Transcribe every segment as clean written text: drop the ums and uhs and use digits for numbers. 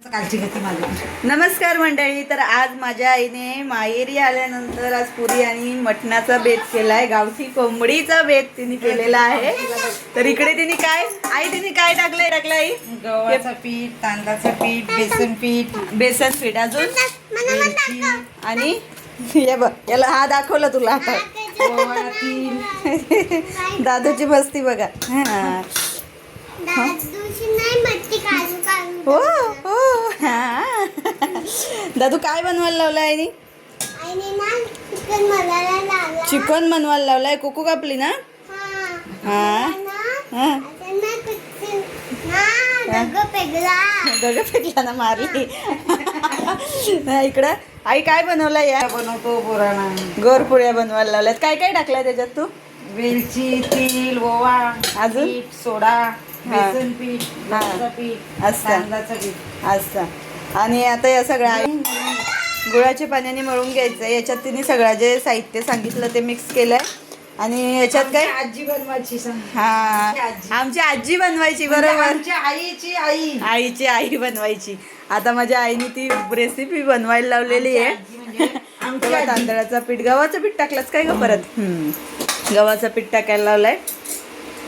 नमस्कार मंडळी. तर आज माझ्या आईने माहेरी आल्यानंतर आज पुरी आणि मटणाचा बेत केलाय. गावठी कोंबडीचा बेत तिने केलेला आहे. तर इकडे तिने काय तिने काय टाकलं आई? गव्हाचं पीठ, तांदळाचं पीठ, बेसन पीठ अजून आणि हे बघ, याला हा दाखवलं तुला आता. दादूची मस्ती बघा. हो हो हा. दादू काय बनवायला लावलं आईने? चिकन बनवायला लावलाय. कोको कापली ना? हा हा. दगड फेकला ना, मारली. इकडं आई काय बनवलंय? या बनवतो पुराणा गोरपुड्या बनवायला लावल्यात. काय काय टाकलंय त्याच्यात तू? वेलची, तीळ, ओवा, अजून पीठ, सोडा, बेसन पीठ, गव्हाचं पीठ, असं तांदळाचं पीठ. असं. आणि आता या सगळ्या गुळाच्या पाण्याने मळून घ्यायचं. याच्यात तिने सगळं जे साहित्य सांगितलं ते मिक्स केलंय. आणि याच्यात काय आजी बनवायची हा आमची आजी बनवायची. बरोबर, आईची आई बनवायची. आता माझ्या आईने ती रेसिपी बनवायला लावलेली आहे. तांदळाचं पीठ, गव्हाचं पीठ टाकलंच काय ग परत? गव्हाचं पीठ टाकायला लावलंय.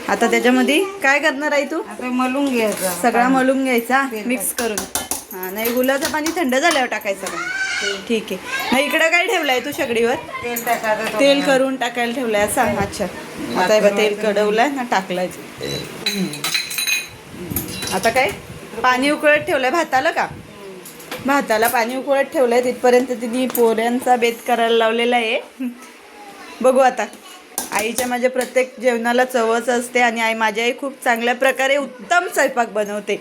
आता त्याच्यामध्ये काय करणार आहे तू? आता मलून घ्यायचं, सगळा मलून घ्यायचा मिक्स करून. हा नाही, गुलाचं पाणी थंड झाल्यावर टाकायचं का? ठीक आहे. नाही इकडं काय ठेवलंय तू शेगडीवर? तेल टाकायचं, तेल करून टाकायला ठेवलंय असं. अच्छा, आता हे तेल कडवलंय ना, टाकलंय. आता काय पाणी उकळत ठेवलंय भाताला का? भाताला पाणी उकळत ठेवलंय. तिथपर्यंत तिने पोऱ्यांचा बेत करायला लावलेला आहे. बघू आता. आईच्या माझ्या प्रत्येक जेवणाला चवच असते. आणि आई माझी आई खूप चांगल्या प्रकारे उत्तम स्वयंपाक बनवते.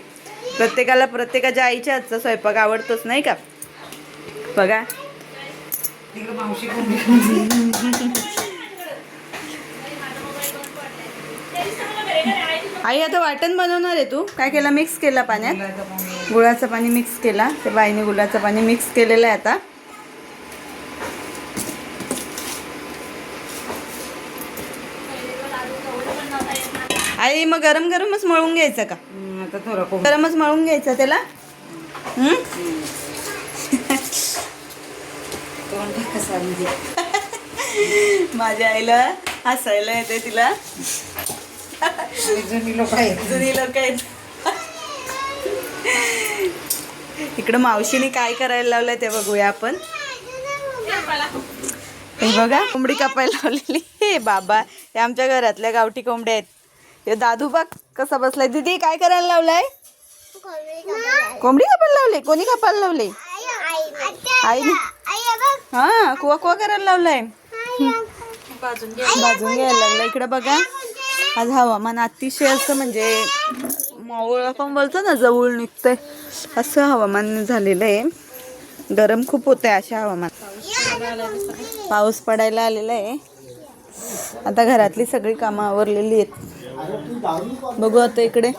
प्रत्येकाला प्रत्येकाच्या आईच्या हातचा स्वयंपाक आवडतोच नाही का? बघा आई आता वाटण बनवणार आहे. तू काय केला? मिक्स केला पाण्यात, गुळाचं पाणी मिक्स केला. ते बाईने गुळाचं पाणी मिक्स केलेलं आहे. आता आई मग गरम गरमच मळून घ्यायचं का? आता थोडं गरमच मळून घ्यायचं त्याला. माझ्या आईला हसायला येते. तिला जुनी लोक आहेत. इकडं मावशीने काय करायला लावलंय ते बघूया आपण. हे बघा, कोंबडी कापायला लावलेली. हे बाबा, हे आमच्या घरातल्या गावठी कोंबड्या आहेत. हे दादू बघ कसा बसलाय. दीदी काय करायला लावलाय? कोंबडी कापायला लावली. कोणी कापायला लावले? आईने. हा, कुवा कुवा करायला लावलाय. भाजून घ्यायला लागला. इकडे बघा, आज हवामान अतिशय असं म्हणजे मावळ आपण बोलतो ना, जवळ निघतंय असं हवामान झालेलं आहे. गरम खूप होत आहे अशा हवामान. पाऊस पडायला आलेला आहे. आता घरातली सगळी कामं आवरलेली आहेत. बघू आता. इकडे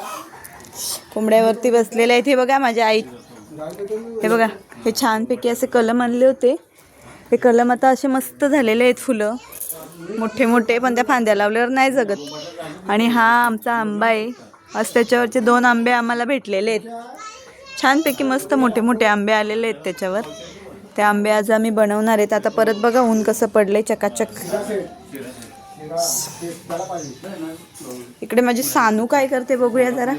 कोंबड्यावरती बसलेले आहेत. हे बघा माझ्या आई. हे बघा, हे छानपैकी असे कलम आणले होते. हे कलम आता असे मस्त झालेले आहेत. फुलं मोठे मोठे, पण त्या फांद्या लावल्यावर नाही जगत. आणि हा आमचा आंबा आहे. आज त्याच्यावरचे 2 आंबे आम्हाला भेटलेले आहेत. छानपैकी मस्त मोठे मोठे आंबे आलेले आहेत त्याच्यावर. ते आंबे आज आम्ही बनवणार आहेत. आता परत बघा ऊन कसं पडलंय चकाचक. इकडे माझी सानू काय करते बघूया जरा.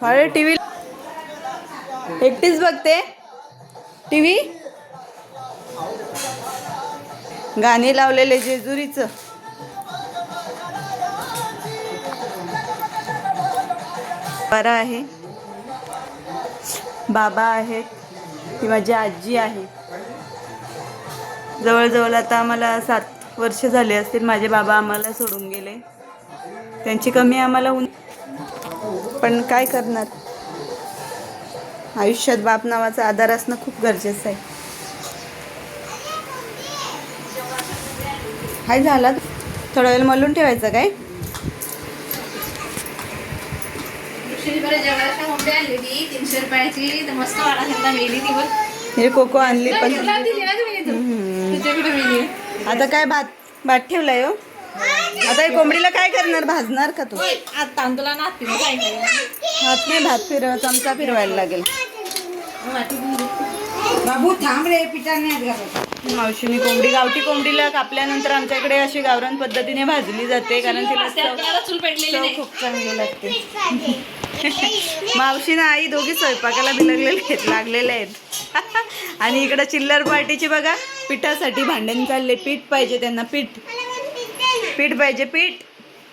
अरे टीव्ही एकटीच बघते टीव्ही. गाणी लावलेले जेजुरीचं. बरं आहे. बाबा आहेत. ती माझी आजी आहे. जवळजवळ आता आम्हाला 7 वर्ष झाले असतील. माझे बाबा आम्हाला सोडून गेले. त्यांची कमी आम्हाला पण काय करणार, आयुष्यात बाप नावाचा आधार असणं खूप गरजेचं आहे. हाय झाला. थोडा वेळ मलून ठेवायचं काय? हे कोको आणली पण. आता काय भात ठेवलाय हो. आता हे कोंबडीला काय करणार, भाजणार का तू? तांदूळा नात हात नाही, भात चमचा फिरवायला लागेल. बाबू थांब रे, पिठा नाही घालायचं. मावशीने कोंबडी, गावठी कोंबडीला कापल्यानंतर आमच्याकडे अशी गावरान पद्धतीने भाजली जाते, कारण तिला चव खूप चांगली लागते. मावशी ना आई दोघी स्वयंपाकाला लागलेले आहेत. आणि इकडं चिल्लर पार्टीची बघा, पिठासाठी भांडण चालले. पीठ पाहिजे त्यांना, पीठ पाहिजे. पीठ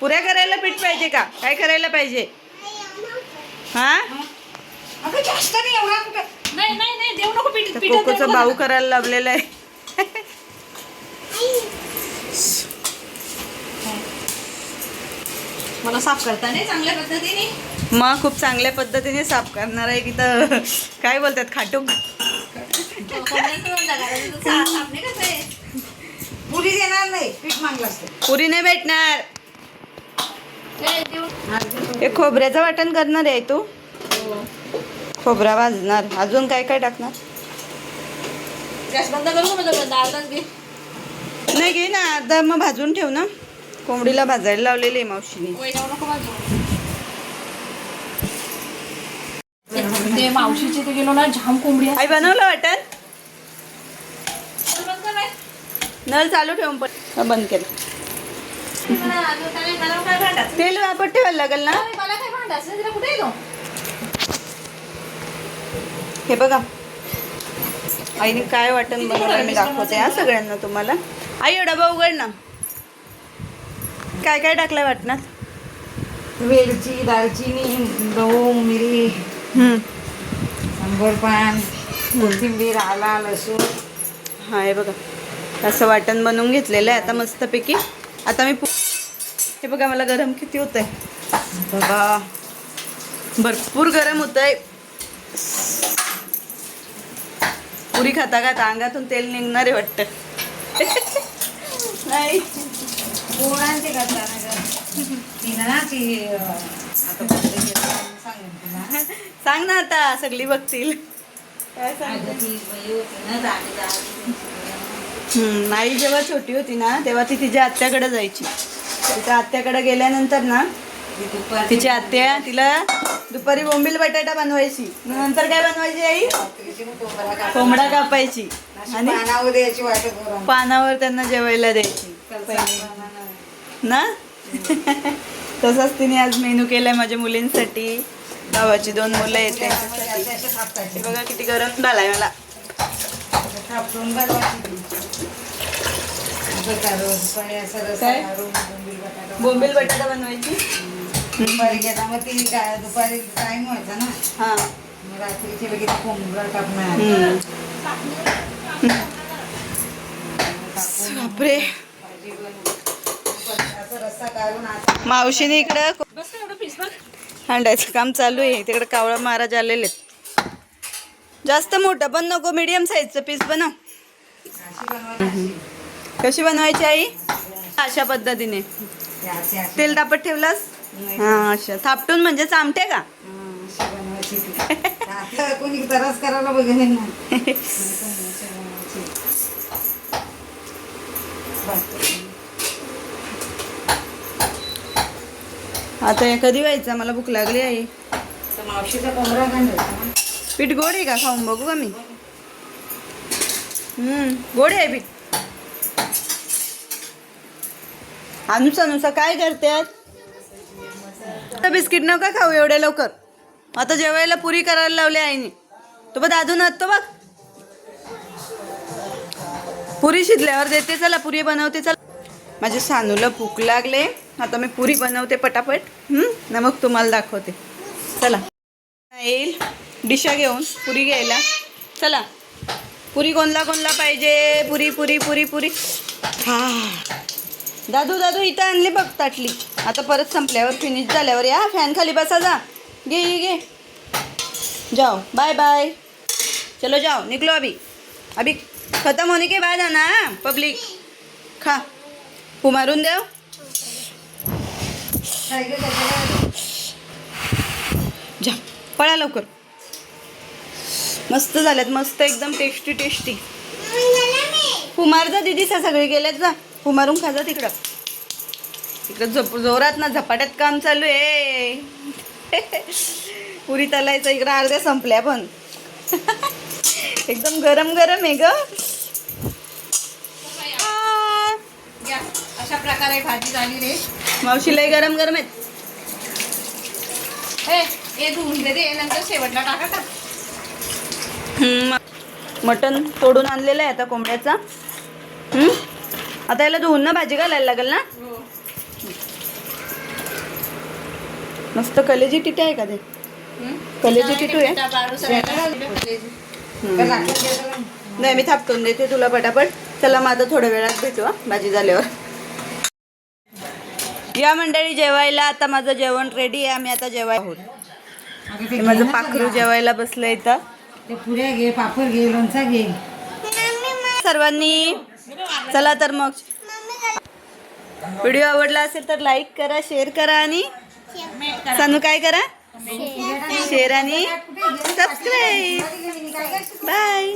पुऱ्या करायला पीठ पाहिजे का, काय करायला पाहिजे? हा, जास्त नाही एवढा कुठं. नाही देऊ नको पीठ. कोकोचं बाऊ करायला लावलेलं आहे. मला साफ करता नाही चांगल्या पद्धतीने. मग खूप चांगल्या पद्धतीने साफ करणार आहे की तर काय बोलतात, खाटूक. पुरी देणार नाही, पीठ मागलं असतं. पुरी नाही भेटणार. हे खोबऱ्याचं वाटण करणार आहे तू? खोबरा भाजणार. अजून काय काय टाकणार? गॅस बंद करू का? नाही घे ना, अर्धा मग भाजून ठेव ना. कोंबडीला भाजायला लावलेली आहे मावशीने. ते मावशीचे ते गेलो ना, जाम कोंबडी आई बनवलं वाटण. नळ चालू ठेवून पण बंद केलं. तेल वापट ठेवायला लागेल ना. मला काय भांडायचं तिला, कुठे येतो? हे बघा आईने काय वाटण बनवलं मी दाखवते हा सगळ्यांना तुम्हाला. आई डबा उघड ना. काय काय टाकलंय वाटणात? वेलची, दालचिनी, लवंग, मिरी, शंभर पान, कोथिंबीर, आला, लसूण. हा हे बघा असं वाटण बनवून घेतलेलं आहे आता मस्तपैकी. आता मी हे बघा मला गरम किती होत आहे बघा, भरपूर गरम होत आहे. पुरी खाता खाता अंगातून तेल निघणारे वाटतं. नाही पोळ्यांचे करताना तिनं ना ती आता सांगेन तुला. सांग ना आता, सगळी बघतील. काय सांग? आई जेव्हा छोटी होती ना तेव्हा ती तिच्या आत्याकडे जायची. तिच्या आत्याकडे गेल्यानंतर ना तिची आत्या तिला दुपारी बोंबील बटाटा बनवायची. नंतर काय बनवायची आई? कोंबडा कापायची आणि पानावर द्यायची वाटत करून. पानावर त्यांना जेवायला द्यायची ना. तसाच तिने आज मेनू केलाय माझ्या मुलींसाठी. गावाची 2 मुलं आहेत त्यांच्यासाठी. बघा किती गरम झालाय मला. बोंबील बटाटा बनवायची. दुपारी गेला मग ती काय दुपारी टाइम व्हायचा ना. हा मग रात्रीची लगेच कोंबडा टाकणार. बापरे. रस्सा काढून आता मावशीने इकडं हांडायचं काम चालू आहे. तिकडे कावळा महाराज आलेले आहेत. जास्त मोठं पण नको, मीडियम साईजचं पीस बनव. कशी बनवायची आई? अशा पद्धतीने तेल तापत ठेवलास. हा अशा थापटून म्हणजे चामटे का? कोणी तरच करायला बघेल ना. आता हे कधी व्हायचं? मला भूक लागली आई. मावशीचा कोंबडा काढायचा. पीठ गोड आहे का? खाऊन बघू का मी. गोड आहे पीठ. अनुसा काय करतात? बिस्किट नका खाऊ एवढ्या लवकर. आता जेवायला पुरी करायला लावली आईने. तो बघ दादू ना तो बघ, पुरी शिजल्यावर देते. चला पुरी बनवते. चला माझ्या सानूला भूक लागले. आता मी पुरी बनवते पटापट. ना मग तुम्हाला दाखवते. चला येईल डिशा घेऊन पुरी घ्यायला. चला पुरी कोणला पाहिजे? पुरी पुरी पुरी पुरी. हा दादू इथं आणली बघ ताटली. आता परत संपल्यावर फिनिश झाल्यावर या फॅन खाली बसा. जा घे जाओ. Bye bye. चलो जाओ, निकलो अभी खत्म होने के बाद आना पब्लिक. खा मारून देव. जा पळा लवकर. मस्त झाल्यात, मस्त एकदम टेस्टी. फुमार जा दीदी. सगळे गेल्यात. जा फुमारून खा जा तिकडं. इकडं जोरात ना झपाट्यात काम चालू आहे. पुरी तलायचं इकडं अर्ध्या संपल्या पण. एकदम गरम गरम आहे ग. अशा प्रकारे भाजी झाली रे. मावशी लय गरम गरम आहेत. हे धुवून दे नंतर शेवटला टाका का. मटण तोडून आणलेलं आहे आता कोंबड्याचा. आता याला धुवून ना भाजी घालायला लागेल ना. मस्त कलेजी टिटे आहे का ते. कलेजी टिटू आहे. नाही मी थापटून देते तुला पटापट. चला मग आता थोड्या वेळात भेटू भाजी झाल्यावर. या मंडळी जेवायला. आता माझं जेवण रेडी आहे. आम्ही आता जेवाय आहोत. माझं पाखरू जेवायला बसलं इथं. ते पुऱ्या घे, पापड घे, लोणचा घे सर्वांनी. चला तर मग व्हिडिओ आवडला असेल तर लाईक करा, शेअर करा आणि सांगू काय करा, शेअर आणि सबस्क्राईब. बाय.